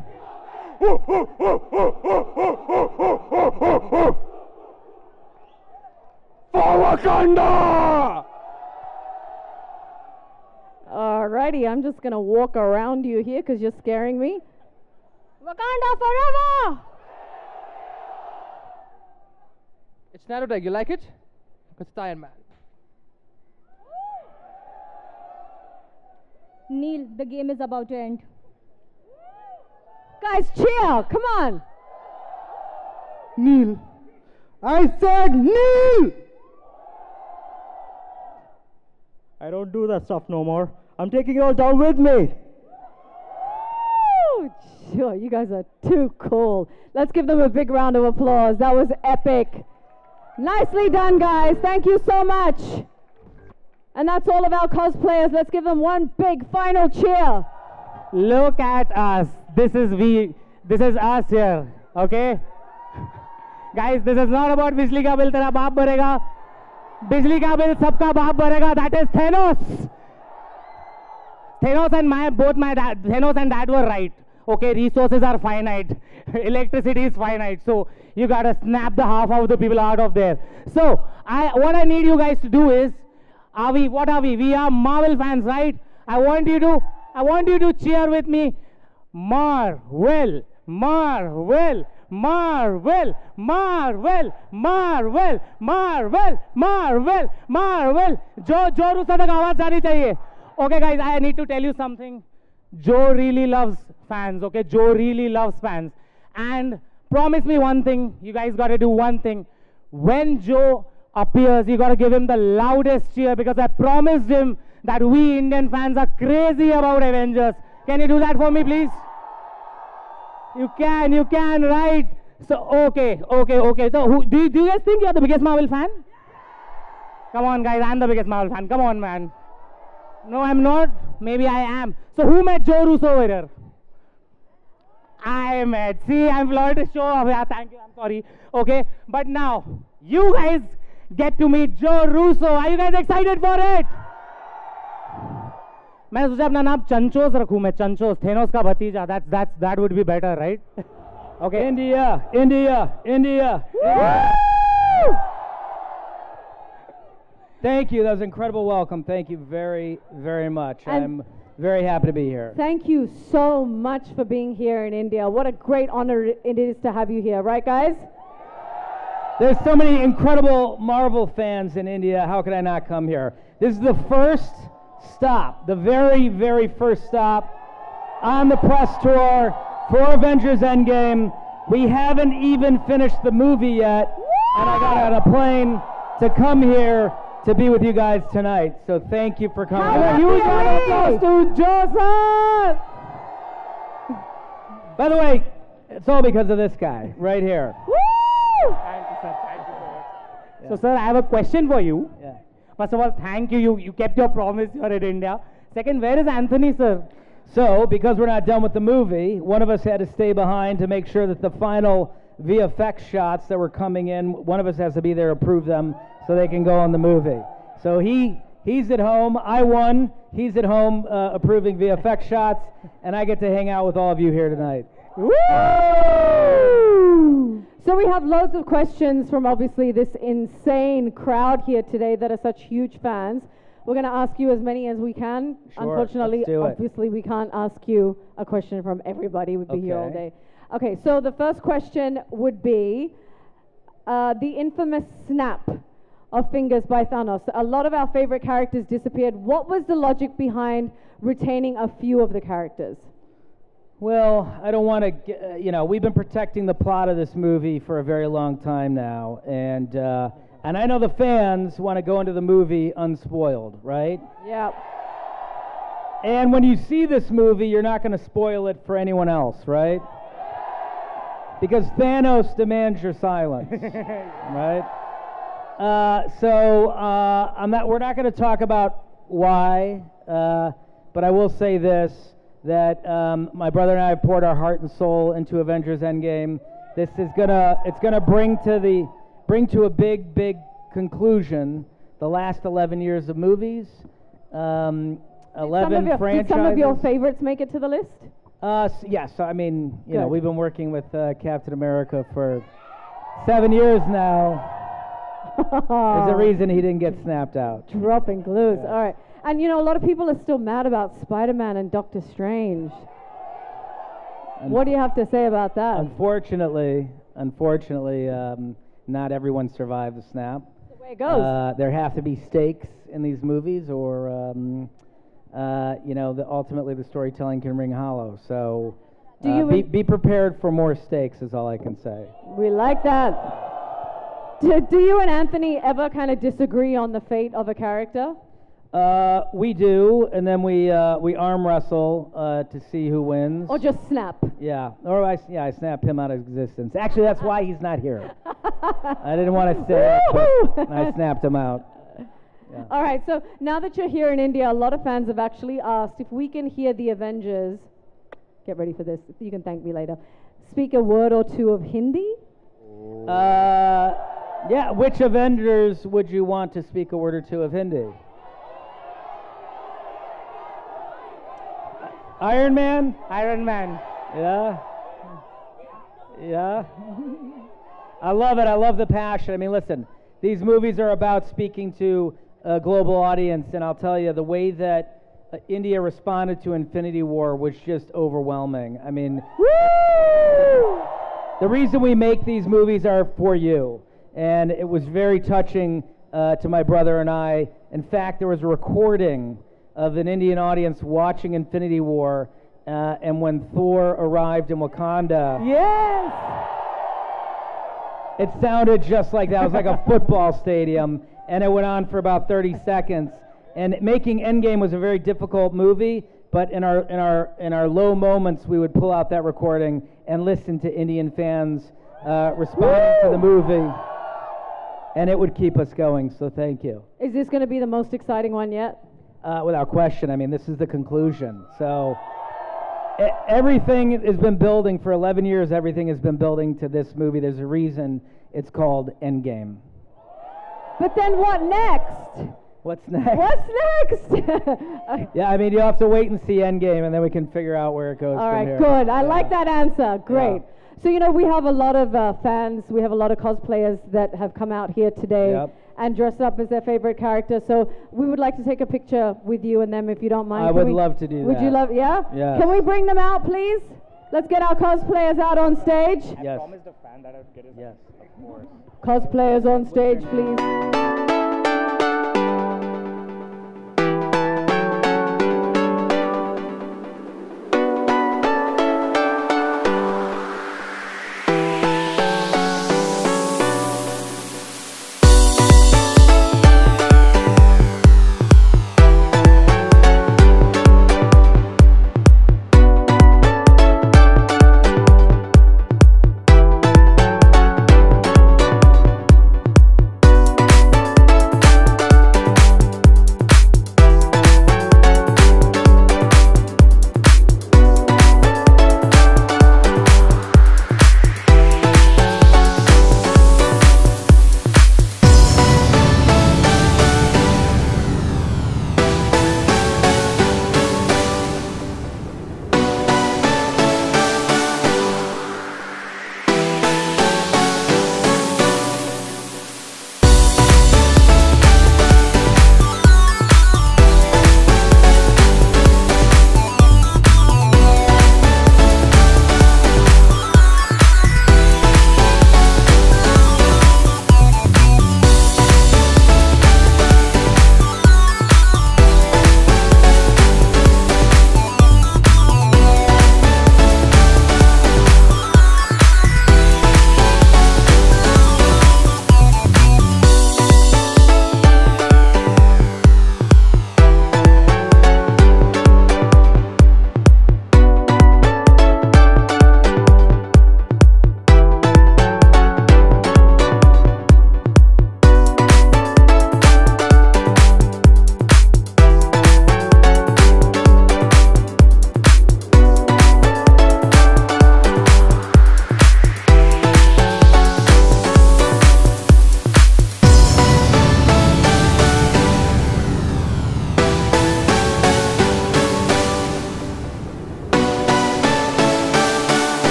For Wakanda! Alrighty, I'm just gonna walk around you here because you're scaring me. Wakanda forever! It's nanotech. You like it? It's Iron Man. Neil, the game is about to end. Guys, cheer! Come on! Neil. I said Neil! I don't do that stuff no more. I'm taking it all down with me. Woo! Sure, you guys are too cool. Let's give them a big round of applause. That was epic. Nicely done, guys. Thank you so much. And that's all of our cosplayers. Let's give them one big final cheer. Look at us. This is us here. Okay? Guys, this is not about Bijli ka bill tera baap bharega. Bijli ka bill sabka baap bharega. That is Thanos. Thanos and dad were right. Okay, resources are finite. Electricity is finite. So you gotta snap the half of the people out of there. So what I need you guys to do is, what are we? We are Marvel fans, right? I want you to cheer with me. Marvel, Marvel, Marvel, Marvel, Marvel, Marvel, Marvel, Marvel. Jo Russo tak awaaz jaani chahiye. Okay guys, I need to tell you something. Joe really loves fans, okay? Joe really loves fans. And promise me one thing, you guys gotta do one thing. When Joe appears, you gotta give him the loudest cheer, because I promised him that we Indian fans are crazy about Avengers. Can you do that for me, please? You can, right? So, okay. So, do you guys think you're the biggest Marvel fan? Come on, guys, I'm the biggest Marvel fan. Come on, man. No, I'm not. Maybe I am. So, who met Joe Russo over here? I met. See, I'm floored to show off. Yeah, thank you. I'm sorry. Okay, but now, you guys get to meet Joe Russo. Are you guys excited for it? मैं सोचा अपना नाम चंचोस रखूं मैं चंचोस Thanos का भतीजा that would be better, right? Okay. India. Thank you. That was an incredible welcome. Thank you very, very much. I'm very happy to be here. Thank you so much for being here in India. What a great honor it is to have you here, right, guys? There's so many incredible Marvel fans in India. How could I not come here? This is the first stop, the very, very first stop on the press tour for Avengers Endgame. We haven't even finished the movie yet, and I got on a plane to come here to be with you guys tonight. So thank you for coming. You got applause to Joseph! By the way, it's all because of this guy right here. Woo! Thank you, sir. Thank you so much. Yeah. So, sir, I have a question for you. Yeah. First of all, thank you. You kept your promise. You're in India. Second, where is Anthony, sir? So, because we're not done with the movie, one of us had to stay behind to make sure that the final VFX shots that were coming in, one of us has to be there to approve them so they can go on the movie. So he's at home. I won. He's at home approving VFX shots, and I get to hang out with all of you here tonight. Woo! So we have loads of questions from obviously this insane crowd here today that are such huge fans. We're going to ask you as many as we can. Sure, Unfortunately, let's do it. obviously, we can't ask you a question from everybody. We'd be here all day. Okay, so the first question would be the infamous snap of fingers by Thanos. A lot of our favorite characters disappeared. What was the logic behind retaining a few of the characters? Well, I don't want to, we've been protecting the plot of this movie for a very long time now, and I know the fans want to go into the movie unspoiled, right? Yeah. And when you see this movie, you're not going to spoil it for anyone else, right? Because Thanos demands your silence, right? We're not going to talk about why, but I will say this, that my brother and I have poured our heart and soul into Avengers Endgame. This is gonna bring to a big conclusion the last 11 years of movies, 11 franchises. Did some of your favorites make it to the list? Yes, I mean, we've been working with Captain America for 7 years now. There's a reason he didn't get snapped out. Dropping clues. Yeah. All right. And a lot of people are still mad about Spider-Man and Doctor Strange. What do you have to say about that? Unfortunately, not everyone survived the snap. That's the way it goes. There have to be stakes in these movies, or ultimately the storytelling can ring hollow. So be prepared for more stakes is all I can say. We like that. Do you and Anthony ever kind of disagree on the fate of a character? We do, and then we arm wrestle to see who wins. Or just snap? Yeah, or I snap him out of existence. Actually, that's why he's not here. I didn't want to say it, but I snapped him out. Yeah. All right, so now that you're here in India, a lot of fans have actually asked if we can hear the Avengers, get ready for this, you can thank me later, speak a word or two of Hindi? Yeah, which Avengers would you want to speak a word or two of Hindi? Iron Man? Iron Man. Yeah. Yeah. I love it. I love the passion. I mean, listen, these movies are about speaking to a global audience, and I'll tell you, the way that India responded to Infinity War was just overwhelming. I mean, the reason we make these movies are for you, and it was very touching to my brother and I. In fact, there was a recording of an Indian audience watching Infinity War, and when Thor arrived in Wakanda. Yes! It sounded just like that. It was like a football stadium, and it went on for about 30 seconds. And making Endgame was a very difficult movie, but in our low moments, we would pull out that recording and listen to Indian fans responding to the movie, and it would keep us going. So thank you. Is this going to be the most exciting one yet? Without question. I mean, this is the conclusion. So everything has been building for 11 years. Everything has been building to this movie. There's a reason it's called Endgame. But then what next? What's next? What's next? Yeah, I mean, you have to wait and see Endgame, and then we can figure out where it goes All from right, here. good. I like that answer. Great. Yeah. So, we have a lot of fans. We have a lot of cosplayers that have come out here today and dressed up as their favorite character. So we would like to take a picture with you and them, if you don't mind. I would love to do that. Would you love, yeah? Yeah. Can we bring them out, please? Let's get our cosplayers out on stage. Yes. I promised a fan that I would get his. Yes. Of course. Cosplayers on stage, please.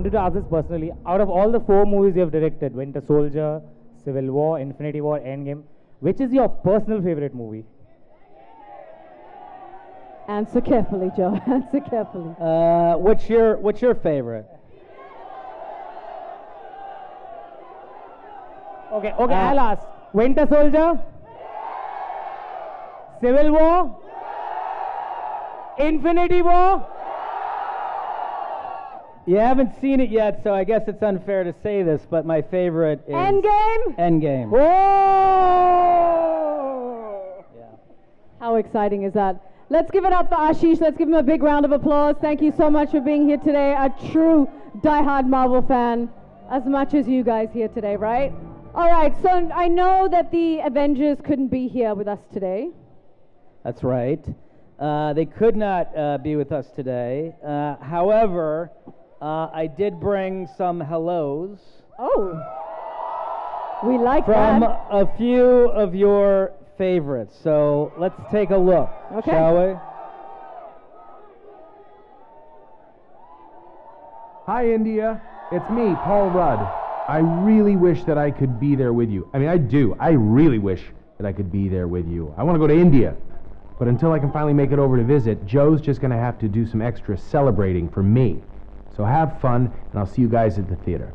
wanted to ask this personally. Out of all the 4 movies you have directed, Winter Soldier, Civil War, Infinity War, Endgame, which is your personal favorite movie? Answer carefully, Joe. Answer carefully. What's your favorite? Okay, I'll ask. Winter Soldier? Civil War? Infinity War? You haven't seen it yet, so I guess it's unfair to say this, but my favorite is Endgame? Endgame. Whoa! How exciting is that? Let's give it up for Ashish. Let's give him a big round of applause. Thank you so much for being here today. A true diehard Marvel fan, as much as you guys here today, right? All right, so I know that the Avengers couldn't be here with us today. That's right. They could not be with us today. However, I did bring some hellos. Oh, we like from that. a few of your favorites. So let's take a look, shall we? Hi, India. It's me, Paul Rudd. I really wish that I could be there with you. I mean, I do. I really wish that I could be there with you. I want to go to India. But until I can finally make it over to visit, Joe's just going to have to do some extra celebrating for me. So have fun, and I'll see you guys at the theater.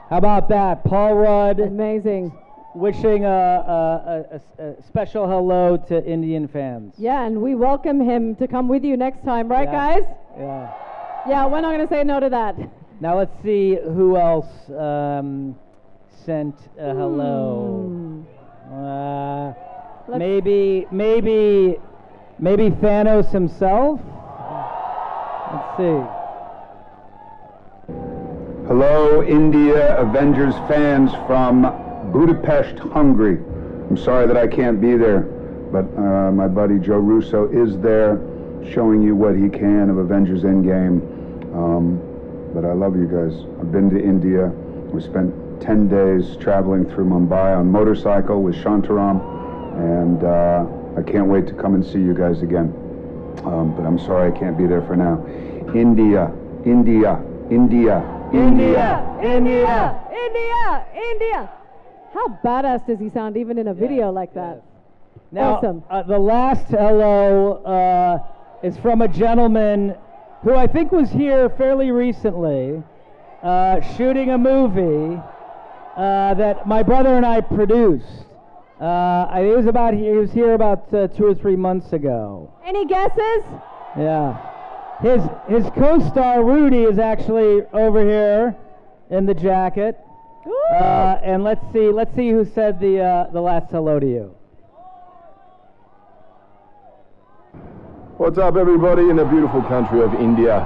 How about that? Paul Rudd. Amazing. Wishing a special hello to Indian fans. Yeah, and we welcome him to come with you next time, right, Yeah. guys? Yeah. Yeah, we're not going to say no to that. Now let's see who else sent a hello. Maybe Thanos himself. Let's see. Hello, India Avengers fans from Budapest, Hungary. I'm sorry that I can't be there, but my buddy Joe Russo is there, showing you what he can of Avengers Endgame. But I love you guys. I've been to India. We spent 10 days traveling through Mumbai on motorcycle with Shantaram, and I can't wait to come and see you guys again. But I'm sorry I can't be there for now. India, India, India, India, India, India, India. How badass does he sound even in a video like that? Now, Awesome. The last hello is from a gentleman who I think was here fairly recently, shooting a movie that my brother and I produced. He was here about 2 or 3 months ago. Any guesses? Yeah. His co-star Rudy is actually over here in the jacket. And let's see who said the last hello to you. What's up, everybody, in the beautiful country of India?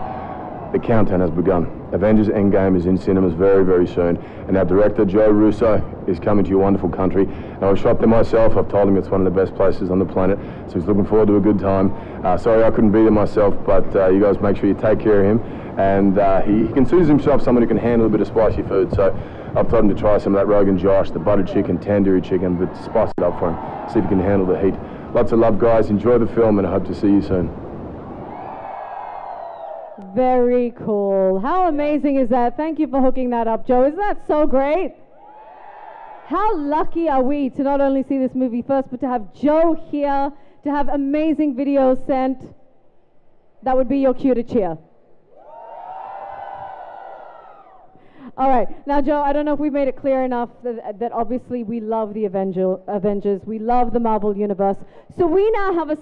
The countdown has begun. Avengers Endgame is in cinemas very, very soon, and our director, Joe Russo, is coming to your wonderful country. And I've shot there myself. I've told him it's one of the best places on the planet, so he's looking forward to a good time. Sorry I couldn't be there myself, but you guys make sure you take care of him. And he considers himself someone who can handle a bit of spicy food, so I've told him to try some of that Rogan Josh, the buttered chicken, tandoori chicken, but spice it up for him, see if he can handle the heat. Lots of love, guys. Enjoy the film, and I hope to see you soon. Very cool. How amazing is that? Thank you for hooking that up, Joe. Isn't that so great? How lucky are we to not only see this movie first, but to have Joe here, to have amazing videos sent. That would be your cue to cheer. All right. Now, Joe, I don't know if we made it clear enough that obviously we love the Avengers. We love the Marvel Universe. So we now have a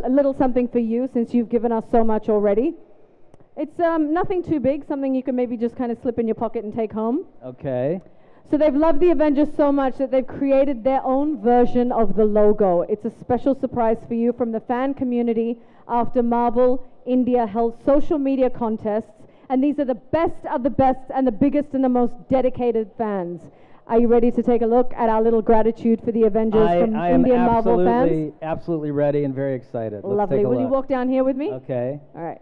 little something for you, since you've given us so much already. It's nothing too big, something you can maybe just kind of slip in your pocket and take home. Okay. So they've loved the Avengers so much that they've created their own version of the logo. It's a special surprise for you from the fan community after Marvel India held social media contests. And these are the best of the best and the biggest and the most dedicated fans. Are you ready to take a look at our little gratitude for the Avengers from Indian Marvel fans? I am absolutely ready and very excited. Let's Lovely. take a Will look. you walk down here with me? Okay. All right.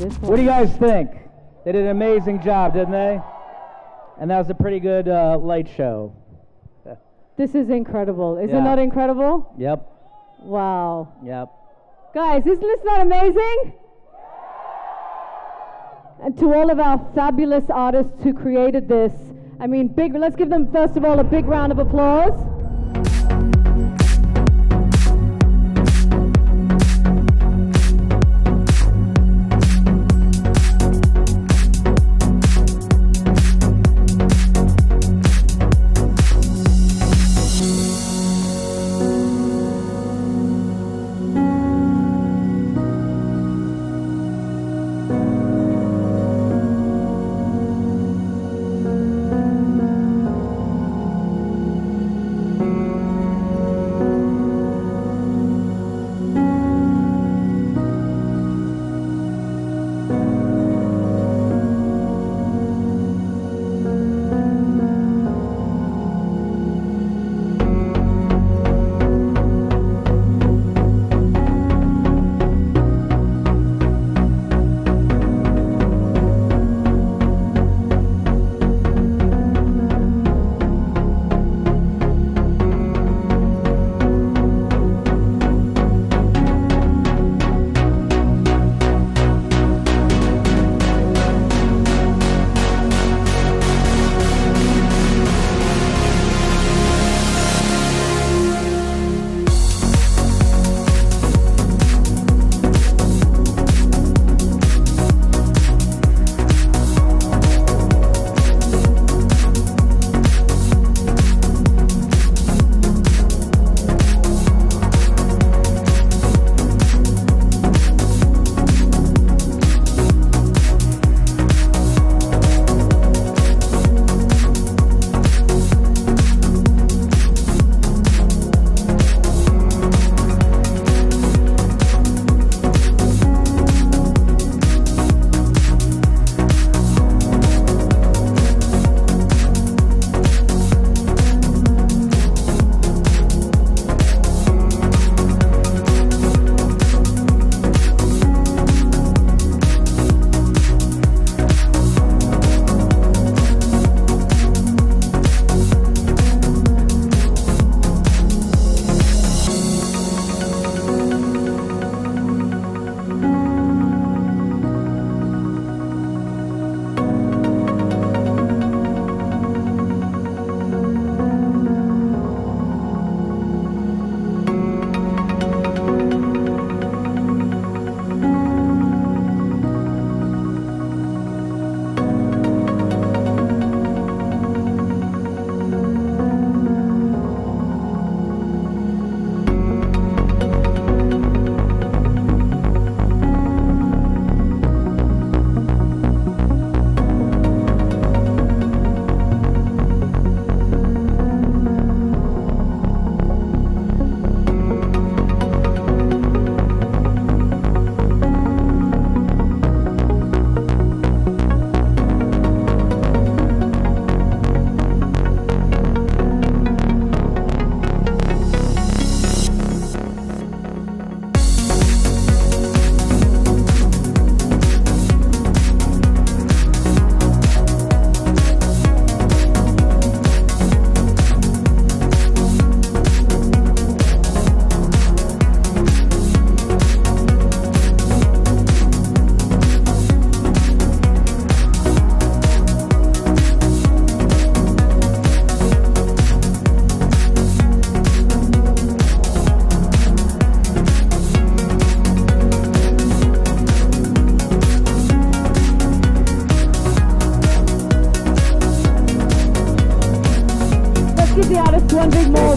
this one. What do you guys think? They did an amazing job, didn't they? And that was a pretty good light show. This is incredible. Is Yeah. it not incredible? Yep. Wow. Yep. Guys, isn't this not amazing? And to all of our fabulous artists who created this, I mean, let's give them first of all a big round of applause.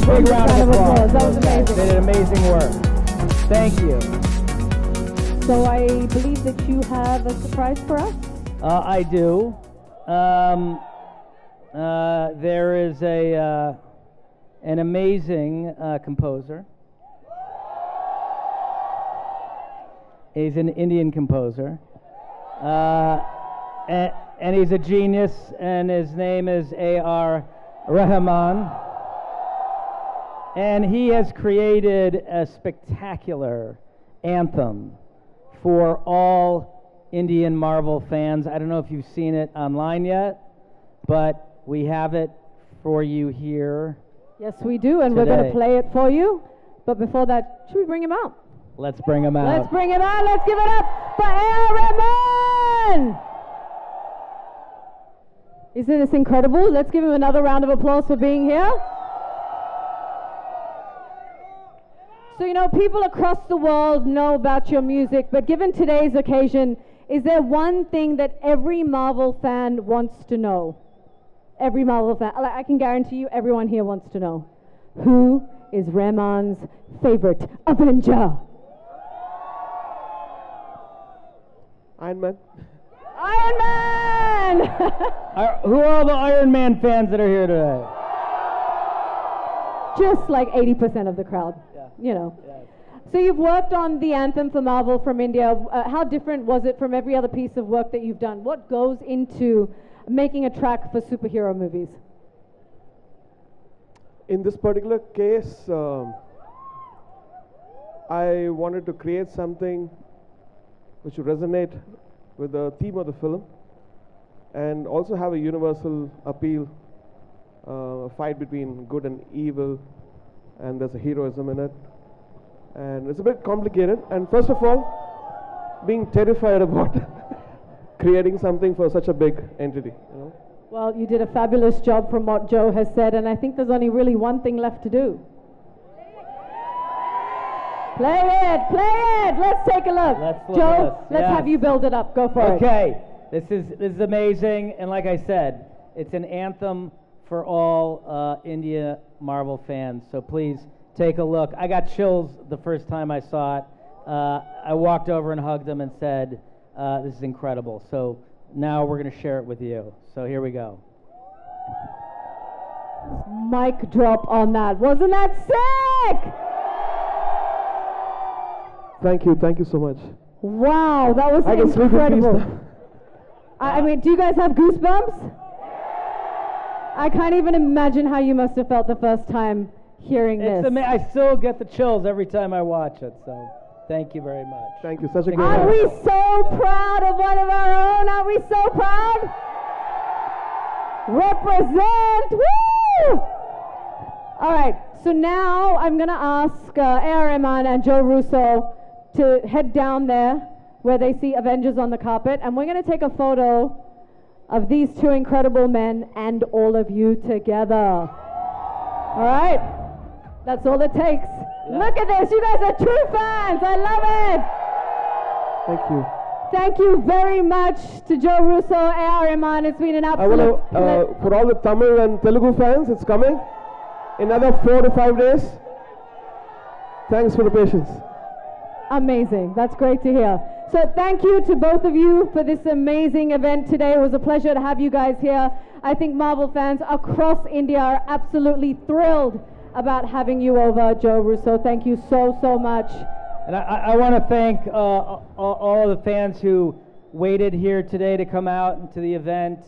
Big round of applause. That was amazing. They did amazing work. Thank you. So I believe that you have a surprise for us? I do. There is an amazing composer. He's an Indian composer. And he's a genius, and his name is A.R. Rahman. And he has created a spectacular anthem for all Indian Marvel fans. I don't know if you've seen it online yet, but we have it for you here. Yes, we do, and we're going to play it for you. But before that, should we bring him out? Let's bring him out. Let's bring him out. Let's give it up for Rahman. Isn't this incredible? Let's give him another round of applause for being here. So, you know, people across the world know about your music, but given today's occasion, is there one thing that every Marvel fan wants to know? Every Marvel fan. I can guarantee you everyone here wants to know. Who is Rahman's favorite Avenger? Iron Man. Iron Man! Who are all the Iron Man fans that are here today? Just like 80% of the crowd, you know. So you've worked on the Anthem for Marvel from India. How different was it from every other piece of work that you've done? What goes into making a track for superhero movies? In this particular case, I wanted to create something which would resonate with the theme of the film and also have a universal appeal, a fight between good and evil, and there's a heroism in it. And it's a bit complicated, and first of all, being terrified about creating something for such a big entity, you know. Well, you did a fabulous job from what Joe has said, and I think there's only really one thing left to do. Play it, play it. Let's take a look. Joe, let's have you build it up. Go for it. Okay, this is amazing, and like I said, it's an anthem for all India Marvel fans. So please take a look. I got chills the first time I saw it. I walked over and hugged them and said, "This is incredible." So now we're going to share it with you. So here we go. Mic drop on that. Wasn't that sick? Thank you so much. Wow, that was incredible. I mean, do you guys have goosebumps? I can't even imagine how you must have felt the first time hearing this. I still get the chills every time I watch it, so thank you very much. Thank you, such a great Aren't we so proud of one of our own? Aren't we so proud? Represent! Woo! All right, so now I'm going to ask Rahman and Joe Russo to head down there where they see Avengers on the carpet, and we're going to take a photo of these two incredible men and all of you together. All right? That's all it takes. Yeah. Look at this. You guys are true fans. I love it. Thank you. Thank you very much to Joe Russo, Rahman. It's been an absolute pleasure. For all the Tamil and Telugu fans, it's coming in another 4 to 5 days. Thanks for the patience. Amazing. That's great to hear. So thank you to both of you for this amazing event today. It was a pleasure to have you guys here. I think Marvel fans across India are absolutely thrilled about having you over, Joe Russo. Thank you so much. And I want to thank all of the fans who waited here today to come out to the event.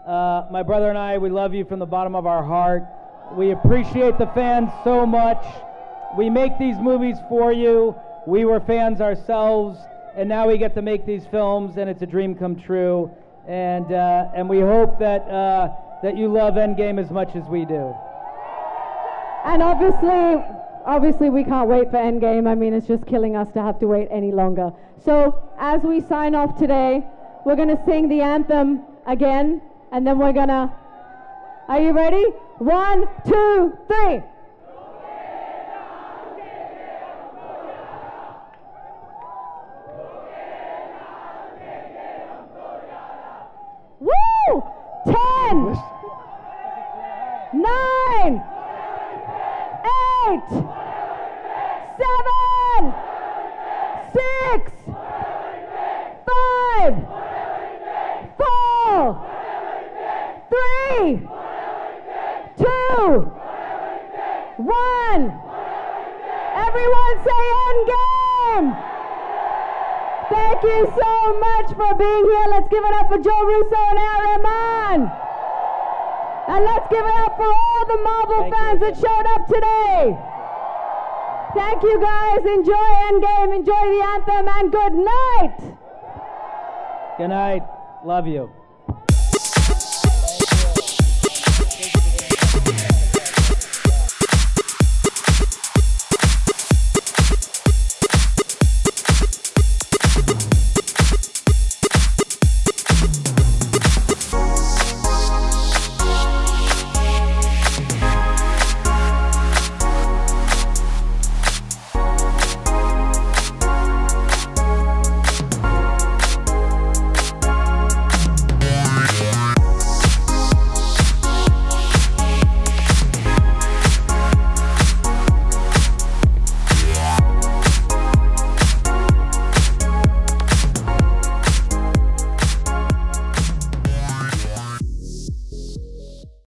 My brother and I, we love you from the bottom of our heart. We appreciate the fans so much. We make these movies for you. We were fans ourselves, and now we get to make these films, and it's a dream come true. And we hope that that you love Endgame as much as we do. And obviously we can't wait for Endgame. I mean, it's just killing us to have to wait any longer. So as we sign off today, we're going to sing the anthem again, and then we're going to... Are you ready? 1, 2, 3. Woo! 10, 9, 8, 7, 6, 5, 4, 3, 2, 1. Everyone say Endgame! Thank you so much for being here. Let's give it up for Joe Russo and Rahman. And let's give it up for all the Marvel fans that showed up today. Thank you guys. Enjoy Endgame, enjoy the anthem, and good night. Good night. Love you.